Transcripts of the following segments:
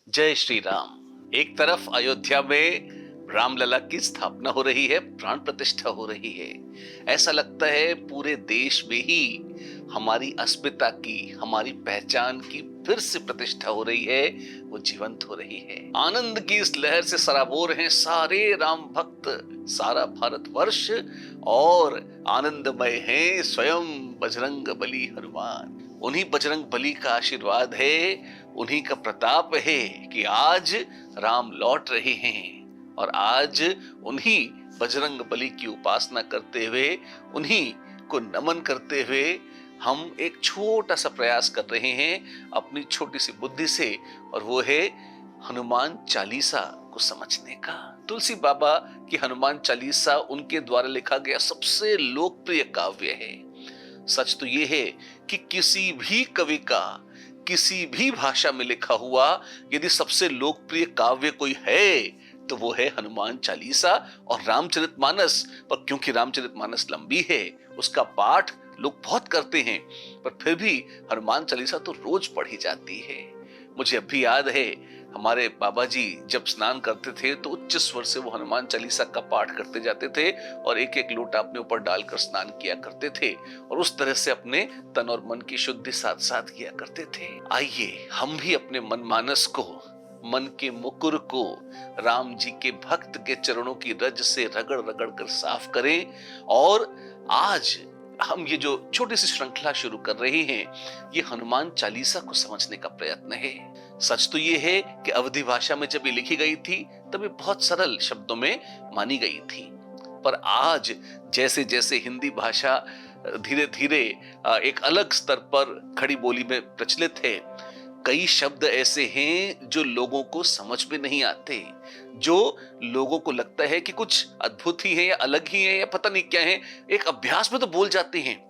जय श्री राम। एक तरफ अयोध्या में रामलला की स्थापना हो रही है, प्राण प्रतिष्ठा हो रही है। ऐसा लगता है पूरे देश में ही हमारी अस्मिता की, हमारी पहचान की फिर से प्रतिष्ठा हो रही है, वो जीवंत हो रही है। आनंद की इस लहर से सराबोर हैं सारे राम भक्त, सारा भारतवर्ष, और आनंदमय है स्वयं बजरंग बली हनुमान। उन्हीं बजरंग बली का आशीर्वाद है, उन्हीं का प्रताप है कि आज राम लौट रहे हैं। और आज उन्हीं बजरंग बली की उपासना करते हुए, उन्हीं को नमन करते हुए हम एक छोटा सा प्रयास कर रहे हैं अपनी छोटी सी बुद्धि से, और वो है हनुमान चालीसा को समझने का। तुलसी बाबा की हनुमान चालीसा उनके द्वारा लिखा गया सबसे लोकप्रिय काव्य है। सच तो ये है कि किसी भी कवि का किसी भी भाषा में लिखा हुआ यदि सबसे लोकप्रिय काव्य कोई है तो वो है हनुमान चालीसा और रामचरितमानस। पर क्योंकि रामचरितमानस लंबी है, उसका पाठ लोग बहुत करते हैं, पर फिर भी हनुमान चालीसा तो रोज पढ़ी जाती है। मुझे अभी याद है, हमारे बाबा जी जब स्नान करते थे तो उच्च स्वर से वो हनुमान चालीसा का पाठ करते जाते थे और एक एक लोटा अपने ऊपर डालकर स्नान किया करते थे, और उस तरह से अपने तन और मन की शुद्धि साथ साथ किया करते थे। आइए हम भी अपने मन मानस को, मन के मुकुर को राम जी के भक्त के चरणों की रज से रगड़ रगड़ कर साफ करें। और आज हम ये जो छोटी सी श्रृंखला शुरू कर रहे हैं, ये हनुमान चालीसा को समझने का प्रयत्न है। सच तो ये है कि अवधी भाषा में जब ये लिखी गई थी तब ये बहुत सरल शब्दों में मानी गई थी, पर आज जैसे जैसे हिंदी भाषा धीरे धीरे एक अलग स्तर पर खड़ी बोली में प्रचलित है, कई शब्द ऐसे हैं जो लोगों को समझ में नहीं आते, जो लोगों को लगता है कि कुछ अद्भुत ही है या अलग ही है या पता नहीं क्या है, एक अभ्यास में तो बोल जाते हैं।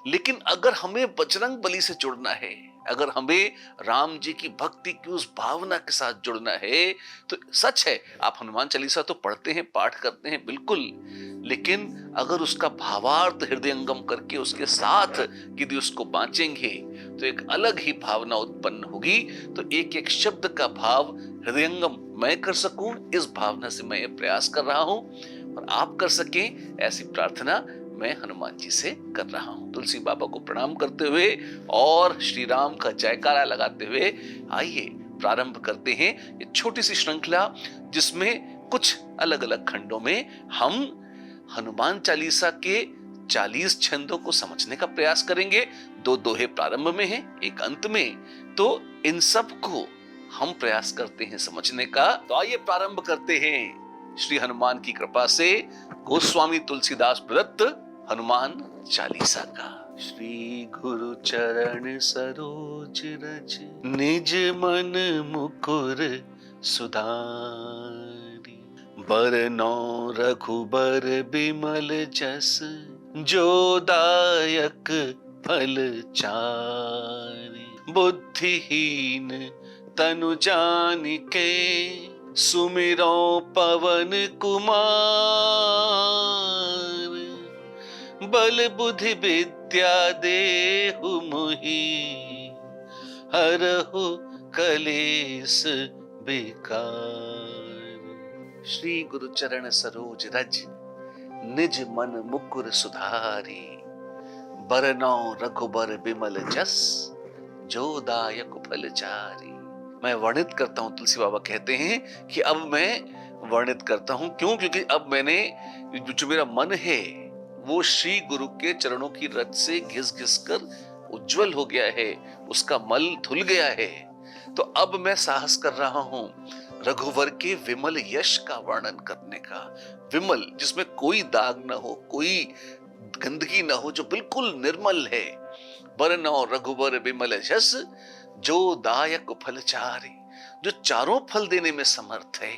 लेकिन अगर हमें बजरंग बली से जुड़ना है, अगर हमें राम जी की भक्ति की उस भावना के साथ जुड़ना है, तो सच है आप हनुमान चालीसा तो पढ़ते हैं, पाठ करते हैं, बिल्कुल, लेकिन अगर उसका भावार्थ हृदयंगम करके उसके साथ यदि उसको बांचेंगे तो एक अलग ही भावना उत्पन्न होगी। तो एक एक शब्द का भाव हृदयंगम मैं कर सकूं, इस भावना से मैं ये प्रयास कर रहा हूं, और आप कर सकें ऐसी प्रार्थना मैं हनुमान जी से कर रहा हूं। तुलसी बाबा को प्रणाम करते हुए और श्री राम का जयकारा लगाते हुए आइए प्रारंभ करते हैं ये छोटी सी श्रृंखला, जिसमें कुछ अलग अलग खंडों में हम हनुमान चालीसा के 40 छंदों को समझने का प्रयास करेंगे। 2 दोहे प्रारंभ में हैं, एक अंत में, तो इन सब को हम प्रयास करते हैं समझने का। तो आइए प्रारंभ करते हैं श्री हनुमान की कृपा से गोस्वामी तुलसीदास प्रदत्त हनुमान चालीसा का। श्री गुरु चरण सरोज रज निज मन मुकुर सुधारी, बरनौ रघुबर बिमल जस जो दायक फल चारि, बुद्धिहीन तनु जानिके सुमिरो पवन कुमार, बल बुद्धि विद्या देहु मोहि, हरहु कलेस बेकार। श्री गुरु चरण सरोज रज निज मन मुकुर सुधारी, बरनौ रघुबर बिमल जस जो दायक फल चारि। मैं वर्णित करता हूं, तुलसी बाबा कहते हैं कि अब मैं वर्णित करता हूं। क्यों? क्योंकि अब मैंने जो मेरा मन है वो श्री गुरु के चरणों की रज से घिस घिस कर उज्जवल हो गया है, उसका मल धुल गया है। तो अब मैं साहस कर रहा हूं रघुवर के विमल यश का वर्णन करने का। विमल जिसमें कोई दाग ना हो, कोई गंदगी ना हो, जो बिल्कुल निर्मल है। बरनौ रघुवर बिमल यश जो दायक फल चारि, जो चारों फल देने में समर्थ है।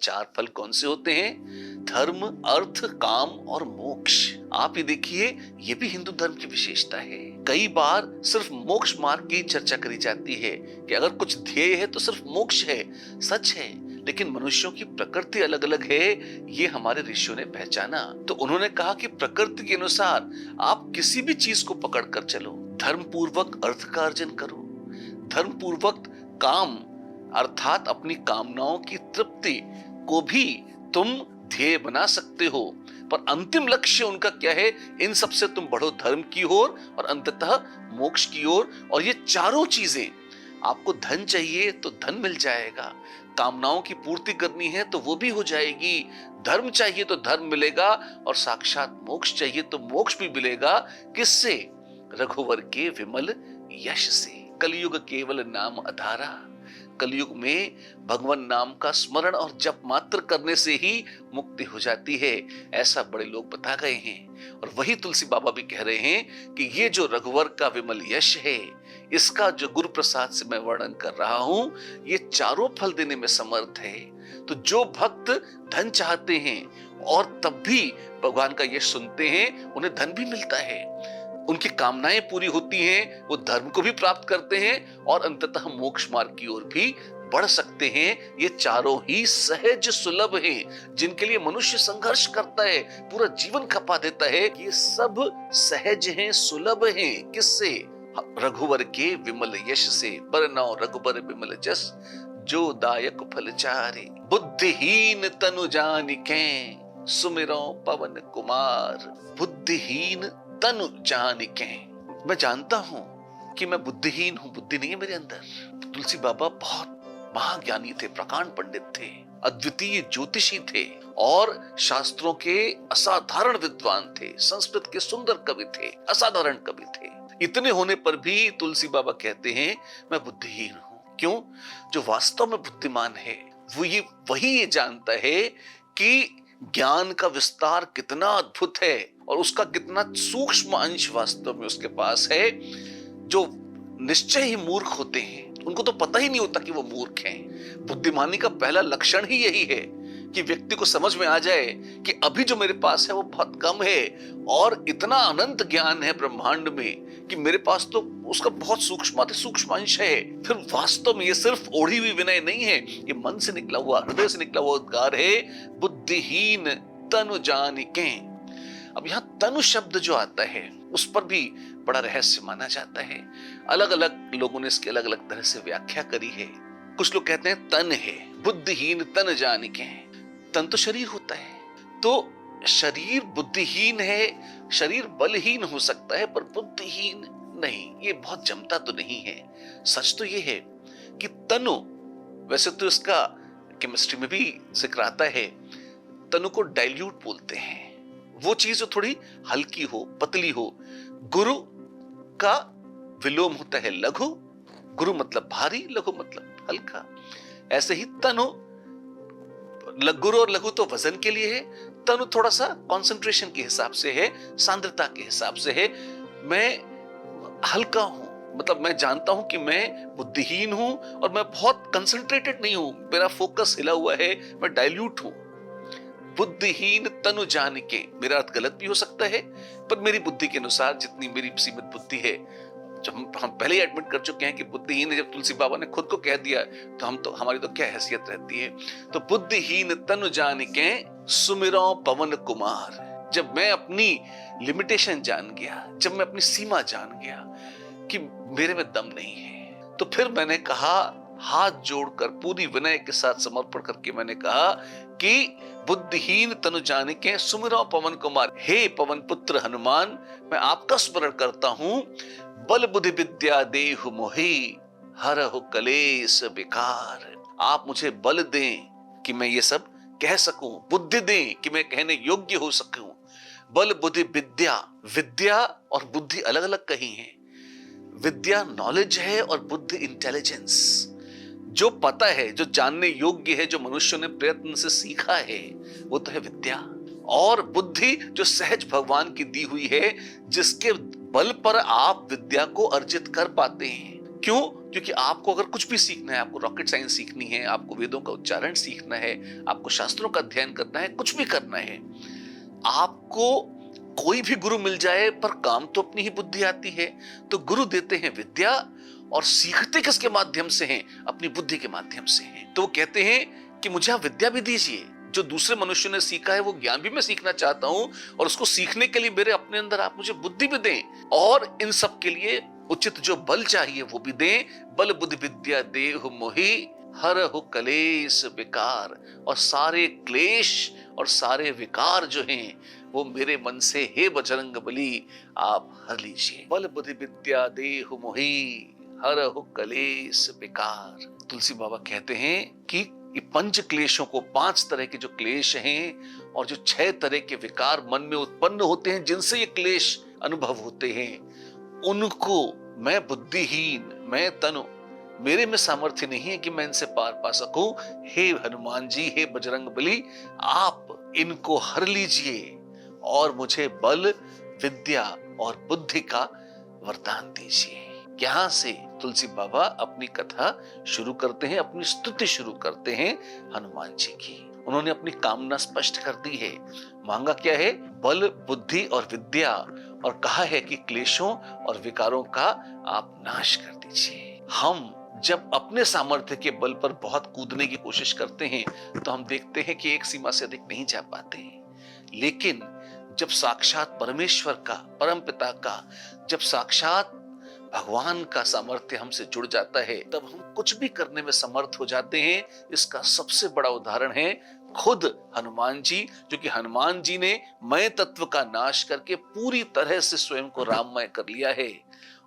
4 फल कौन से होते हैं? धर्म, अर्थ, काम और मोक्ष। आप ही देखिए, ये भी हिंदू धर्म की विशेषता है। कई बार सिर्फ मोक्ष मार्ग की चर्चा करी जाती है कि अगर कुछ ध्येय है तो सिर्फ मोक्ष है। सच है, लेकिन मनुष्यों की प्रकृति अलग अलग है, ये हमारे ऋषियों ने पहचाना। तो उन्होंने कहा कि प्रकृति के अनुसार आप किसी भी चीज को पकड़ कर चलो। धर्म पूर्वक अर्थ का अर्जन करो, धर्म पूर्वक काम अर्थात अपनी कामनाओं की तृप्ति को भी तुम ध्येय बना सकते हो, पर अंतिम लक्ष्य उनका क्या है? इन सब से तुम बढ़ो धर्म की ओर और अंततः मोक्ष की ओर। और ये चारों चीजें, आपको धन चाहिए तो धन मिल जाएगा, कामनाओं की पूर्ति करनी है तो वो भी हो जाएगी, धर्म चाहिए तो धर्म मिलेगा, और साक्षात मोक्ष चाहिए तो मोक्ष भी मिलेगा। किससे? रघुवर के विमल यश से। कलयुग केवल नाम आधारा। कलयुग में भगवान नाम का स्मरण और जप मात्र करने से ही मुक्ति हो जाती है, ऐसा बड़े लोग बता गए हैं। और वही तुलसी बाबा भी कह रहे हैं कि ये जो रघुवर का विमल यश है, इसका जो गुरु प्रसाद से मैं वर्णन कर रहा हूं, ये चारों फल देने में समर्थ है। तो जो भक्त धन चाहते हैं और तब भी भगवान का यश सुनते हैं, उन्हें धन भी मिलता है, उनकी कामनाएं पूरी होती हैं, वो धर्म को भी प्राप्त करते हैं और अंततः मोक्ष मार्ग की ओर भी बढ़ सकते हैं। ये चारों ही सहज सुलभ हैं, जिनके लिए मनुष्य संघर्ष करता है, पूरा जीवन खपा देता है। ये सब सहज हैं, सुलभ हैं। किससे? रघुवर के विमल यश से। बरनौ रघुबर विमल जस, जो दायक फल चारे। बुद्धिहीन तनु जानिके, सुमिरो पवन कुमार। बुद्धिहीन तनु जानिके, मैं जानता हूं कि मैं बुद्धिहीन हूं, बुद्धि नहीं है मेरे अंदर। तुलसी बाबा बहुत महाज्ञानी थे, प्रकांड पंडित थे, अद्वितीय ज्योतिषी थे और शास्त्रों के असाधारण विद्वान थे, संस्कृत के सुंदर कवि थे, असाधारण कवि थे। इतने होने पर भी तुलसी बाबा कहते हैं मैं बुद्धिहीन हूं। क्यों? जो वास्तव में बुद्धिमान है वो वही ये जानता है कि ज्ञान का विस्तार कितना अद्भुत है और उसका कितना सूक्ष्म अंश वास्तव में उसके पास है। जो निश्चय ही मूर्ख होते हैं, उनको तो पता ही नहीं होता कि वो मूर्ख हैं। बुद्धिमानी का पहला लक्षण ही यही है कि व्यक्ति को समझ में आ जाए कि अभी जो मेरे पास है वो बहुत कम है और इतना अनंत ज्ञान है ब्रह्मांड में कि मेरे पास तो उसका बहुत सूक्ष्म अंश है। फिर वास्तव में ये सिर्फ ओढ़ी हुई विनय नहीं है, ये मन से निकला हुआ, हृदय से निकला हुआ उद्गार है, बुद्धिहीन तनु जानिके। अब यहाँ तनु शब्द जो आता है उस पर भी बड़ा रहस्य माना जाता है। अलग अलग लोगों ने इसकी अलग अलग तरह से व्याख्या करी है। कुछ लोग कहते हैं तन है, बुद्धिहीन तन जानिके। तन तो शरीर होता है, तो शरीर बुद्धिहीन है, शरीर बलहीन हो सकता है पर बुद्धिहीन नहीं। ये बहुत जमता तो नहीं है। सच तो ये है कि तनु, वैसे तो इसका केमिस्ट्री में भी जिक्र आता है, तनु को डाइल्यूट बोलते हैं, वो चीज जो थोड़ी हल्की हो, पतली हो। गुरु का विलोम होता है लघु, गुरु मतलब भारी, लघु मतलब हल्का। ऐसे ही तनु, गुरु और लघु तो वजन के लिए है, तनु थोड़ा सा कंसंट्रेशन के हिसाब से है, सांद्रता के हिसाब से है। मैं हल्का हूं, मतलब मैं जानता हूं कि मैं बुद्धिहीन हूं और मैं बहुत कंसंट्रेटेड नहीं हूं, मेरा फोकस हिला हुआ है, मैं डाइल्यूट हूं। बुद्धिहीन तनु जानिके, मेरा अर्थ गलत भी हो सकता है पर मेरी बुद्धि के अनुसार, जितनी मेरी सीमित बुद्धि है, जब हम पहले ही एडमिट कर चुके हैं कि बुद्धिहीन है, जब तुलसी बाबा ने खुद को कह दिया तो हमारी तो क्या हैसियत रहती है। तो बुद्धिहीन तनु जानिके, सुमिरो पवन कुमार। जब मैं अपनी लिमिटेशन जान गया, जब मैं अपनी सीमा जान गया कि मेरे में दम नहीं है, तो फिर मैंने कहा, हाथ जोड़कर पूरी विनय के साथ समर्पण करके मैंने कहा कि बुद्धिहीन तनु जानिके, सुमिरो पवन कुमार। हे पवन पुत्र हनुमान, मैं आपका स्मरण करता हूं। बल बुद्धि विद्या देहु मोहि, हरहु कलेश विकार। आप मुझे बल दें कि मैं ये सब कह सकूं, बुद्धि दें कि मैं कहने योग्य हो सकूं। बल बुद्धि विद्या, विद्या और बुद्धि अलग अलग कही है। विद्या नॉलेज है और बुद्धि इंटेलिजेंस, जो पता है, जो जानने योग्य है, जो मनुष्यों ने प्रयत्न से सीखा है, वो तो है विद्या। और बुद्धि जो सहज भगवान की दी हुई है, जिसके बल पर आप विद्या को अर्जित कर पाते हैं। क्यों? क्योंकि आपको अगर कुछ भी सीखना है, आपको रॉकेट साइंस सीखनी है, आपको वेदों का उच्चारण सीखना है, आपको शास्त्रों का अध्ययन करना है, कुछ भी करना है, आपको कोई भी गुरु मिल जाए पर काम तो अपनी ही बुद्धि आती है। तो गुरु देते हैं विद्या और सीखते किसके माध्यम से हैं? अपनी बुद्धि के माध्यम से हैं। तो वो कहते हैं कि मुझे आप विद्या भी दीजिए, जो दूसरे मनुष्यों ने सीखा है वो ज्ञान भी मैं सीखना चाहता हूं, और उसको सीखने के लिए मेरे अपने अंदर आप मुझे बुद्धि भी दें, और इन सब के लिए उचित जो बल चाहिए वो भी दें। बल बुद्धि विद्या देहु मोहि, हरहु कलेश विकार। और सारे क्लेश और सारे विकार जो हैं वो मेरे मन से हे बजरंग बली आप हर लीजिए। बल बुद्धि विद्या देहु मोहि, हरहु कलेश विकार। तुलसी बाबा कहते हैं कि ये पंच क्लेशों को, 5 तरह के जो क्लेश हैं और जो 6 तरह के विकार मन में उत्पन्न होते हैं जिनसे ये क्लेश अनुभव होते हैं, उनको मैं बुद्धिहीन, मैं तनु, मेरे में सामर्थ्य नहीं है कि मैं इनसे पार पा सकूं। हे हनुमान जी, हे बजरंग बली, आप इनको हर लीजिए और मुझे बल, विद्या और बुद्धि का वरदान दीजिए। यहां से तुलसी बाबा अपनी कथा शुरू करते हैं, अपनी स्तुति शुरू करते हैं हनुमान जी की। उन्होंने अपनी कामना स्पष्ट कर दी है। मांगा क्या है? बल, बुद्धि और विद्या, और कहा है कि क्लेशों और विकारों का आप नाश कर दीजिए। हम जब अपने सामर्थ्य के बल पर बहुत कूदने की कोशिश करते हैं तो हम देखते हैं कि एक सीमा से अधिक नहीं जा पाते हैं। लेकिन जब साक्षात परमेश्वर का, परम पिता का, जब साक्षात भगवान का सामर्थ्य हमसे जुड़ जाता है, तब हम कुछ भी करने में समर्थ हो जाते हैं। इसका सबसे बड़ा उदाहरण है खुद हनुमान जी, जो कि हनुमान जी ने मैं तत्व का नाश करके पूरी तरह से स्वयं को राममय कर लिया है।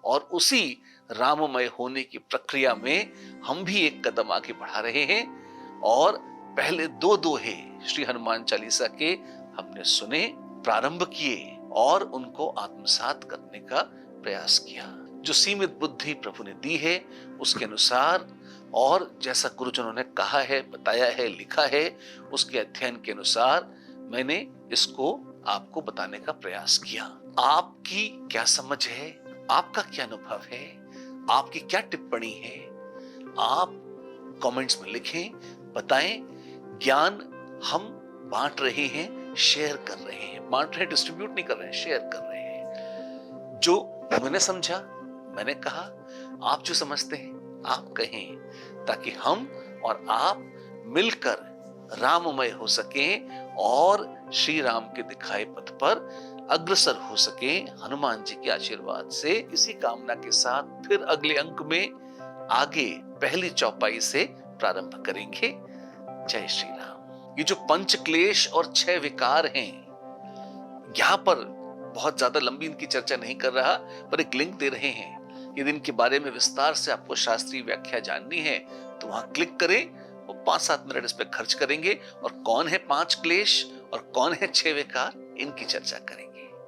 और उसी राममय होने की प्रक्रिया में हम भी एक कदम आगे बढ़ा रहे हैं। और पहले 2 दोहे श्री हनुमान चालीसा के हमने सुने, प्रारंभ किए और उनको आत्मसात करने का प्रयास किया। जो सीमित बुद्धि प्रभु ने दी है उसके अनुसार, और जैसा गुरुजनों ने कहा है, बताया है, लिखा है, उसके अध्ययन के अनुसार मैंने इसको आपको बताने का प्रयास किया। आपकी क्या समझ है? आपका क्या अनुभव है? आपकी क्या टिप्पणी है? आप कमेंट्स में लिखें, बताएं। ज्ञान हम बांट रहे हैं, शेयर कर रहे हैं। बांट रहे हैं, डिस्ट्रीब्यूट नहीं कर रहे हैं, शेयर कर रहे हैं। जो मैंने समझा, मैंने कहा, आप जो समझते हैं आप कहें, ताकि हम और आप मिलकर राममय हो सकें और श्री राम के दिखाए पथ पर अग्रसर हो सके हनुमान जी के आशीर्वाद से। इसी कामना के साथ फिर अगले अंक में आगे पहली चौपाई से प्रारंभ करेंगे। जय श्री राम। ये जो पंच क्लेश और 6 विकार हैं, यहां पर बहुत ज्यादा लंबी इनकी चर्चा नहीं कर रहा, पर एक लिंक दे रहे हैं। यदि इनके बारे में विस्तार से आपको शास्त्रीय व्याख्या जाननी है तो वहां क्लिक करें, वो 5-7 मिनट इस पर खर्च करेंगे और कौन है 5 क्लेश और कौन है 6 विकार, इनकी चर्चा करेंगे।